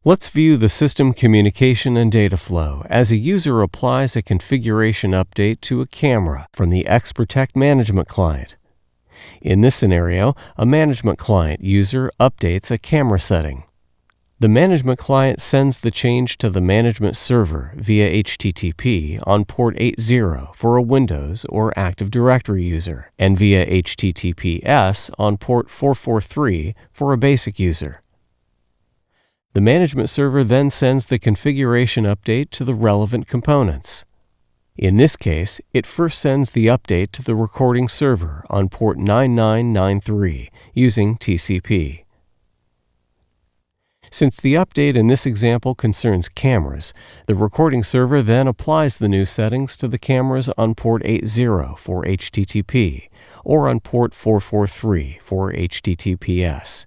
Let's view the system communication and data flow as a user applies a configuration update to a camera from the XProtect management client. In this scenario, a management client user updates a camera setting. The management client sends the change to the management server via HTTP on port 80 for a Windows or Active Directory user, and via HTTPS on port 443 for a basic user. The management server then sends the configuration update to the relevant components. In this case, it first sends the update to the recording server on port 9993 using TCP. Since the update in this example concerns cameras, the recording server then applies the new settings to the cameras on port 80 for HTTP or on port 443 for HTTPS.